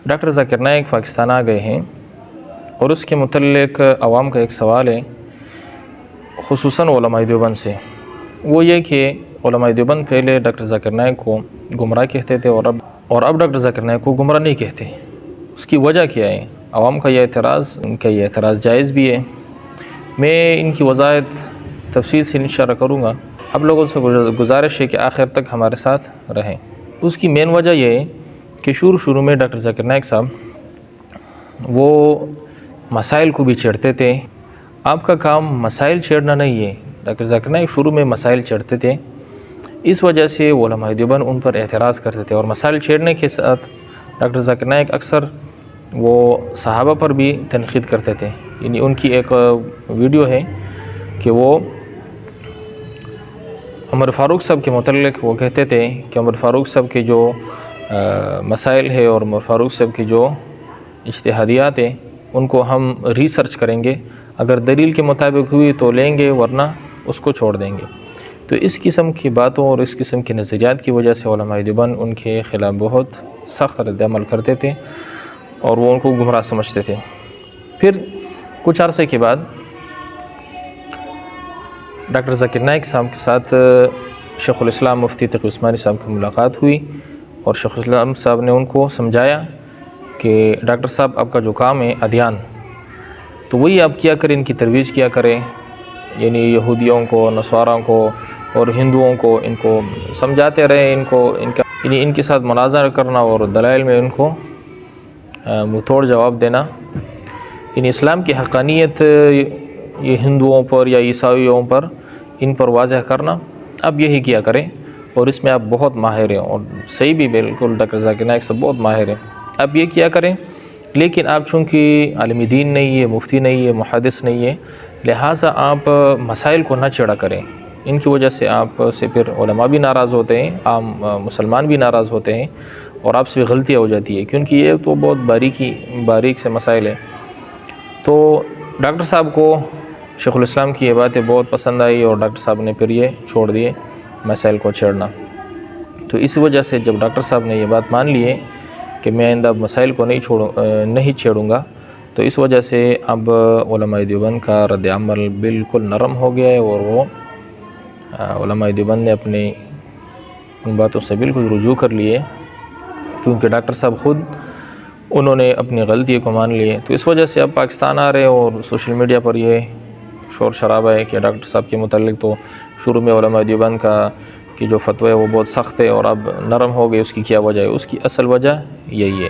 Doctor Zakir Naik Pakistan آ گئے ہیں اور اس کے متعلق عوام کا ایک سوال ہے خصوصاً علماء دیوبند سے، وہ یہ کہ علماء دیوبند پہلے ڈاکٹر ذاکر نائک کو گمراہ کہتے تھے اور اب ڈاکٹر ذاکر نائک کو گمراہ نہیں کہتے، اس کی وجہ کیا ہے؟ عوام کا یہ اعتراض جائز بھی ہے۔ میں ان کی وضاحت تفصیل سے انشاءاللہ کروں گا۔ اب لوگوں سے گزارش ہے کہ آخر تک ہمارے ساتھ رہیں۔ اس کی مین وجہ یہ ہے کہ شروع میں ڈاکٹر ذاکر نائک صاحب وہ مسائل کو بھی چھیڑتے تھے۔ آپ کا کام مسائل چھیڑنا نہیں ہے۔ ڈاکٹر ذاکر نائک شروع میں مسائل چھیڑتے تھے، اس وجہ سے علماء دیوبند ان پر اعتراض کرتے تھے، اور مسائل چھیڑنے کے ساتھ ڈاکٹر ذاکر نائک اکثر وہ صحابہ پر بھی تنقید کرتے تھے۔ یعنی ان کی ایک ویڈیو ہے کہ وہ عمر فاروق صاحب کے متعلق وہ کہتے تھے کہ عمر فاروق صاحب کے جو مسائل ہے اور عمر فاروق صاحب کی جو اجتہادیات ہیں ان کو ہم ریسرچ کریں گے، اگر دلیل کے مطابق ہوئی تو لیں گے، ورنہ اس کو چھوڑ دیں گے۔ تو اس قسم کی باتوں اور اس قسم کے نظریات کی وجہ سے علماء دیوبند ان کے خلاف بہت سخت رد عمل کرتے تھے اور وہ ان کو گمراہ سمجھتے تھے۔ پھر کچھ عرصے کے بعد ڈاکٹر ذاکر نائک صاحب کے ساتھ شیخ الاسلام مفتی تقی عثمانی صاحب کی ملاقات ہوئی، اور شیخ الاسلام صاحب نے ان کو سمجھایا کہ ڈاکٹر صاحب آپ کا جو کام ہے ادیان، تو وہی آپ کیا کریں، ان کی ترویج کیا کریں، یعنی یہودیوں کو، نصاراں کو اور ہندوؤں کو ان کو سمجھاتے رہے، ان کے ساتھ مناظرہ کرنا اور دلائل میں ان کو منہ توڑ جواب دینا، یعنی اسلام کی حقانیت یہ ہندوؤں پر یا عیسائیوں پر ان پر واضح کرنا، اب یہی کیا کریں، اور اس میں آپ بہت ماہر ہیں، اور صحیح بھی بالکل ڈاکٹر ذاکر نائک صاحب بہت ماہر ہیں، اب یہ کیا کریں، لیکن آپ چونکہ عالم دین نہیں ہے، مفتی نہیں ہے، محدث نہیں ہے، لہٰذا آپ مسائل کو نہ چھیڑا کریں۔ ان کی وجہ سے آپ سے پھر علماء بھی ناراض ہوتے ہیں، عام مسلمان بھی ناراض ہوتے ہیں، اور آپ سے غلطیاں ہو جاتی ہے، کیونکہ یہ تو بہت باریک سے مسائل ہیں۔ تو ڈاکٹر صاحب کو شیخ الاسلام کی یہ باتیں بہت پسند آئی، اور ڈاکٹر صاحب نے پھر یہ چھوڑ دیے مسائل کو چھیڑنا۔ تو اس وجہ سے جب ڈاکٹر صاحب نے یہ بات مان لی ہے کہ میں آئندہ مسائل کو نہیں چھیڑوں گا، تو اس وجہ سے اب علماء دیوبند کا رد عمل بالکل نرم ہو گیا ہے، اور وہ علماء دیوبند نے اپنی ان باتوں سے بالکل رجوع کر لیے، کیونکہ ڈاکٹر صاحب خود انہوں نے اپنی غلطی کو مان لی ہے۔ تو اس وجہ سے اب پاکستان آ رہے ہیں اور سوشل میڈیا پر یہ شور شرابہ ہے کہ ڈاکٹر صاحب کے متعلق تو شروع میں علماء دیوبند کی جو فتوی ہے وہ بہت سخت ہے، اور اب نرم ہو گئے، اس کی کیا وجہ ہے؟ اس کی اصل وجہ یہی ہے۔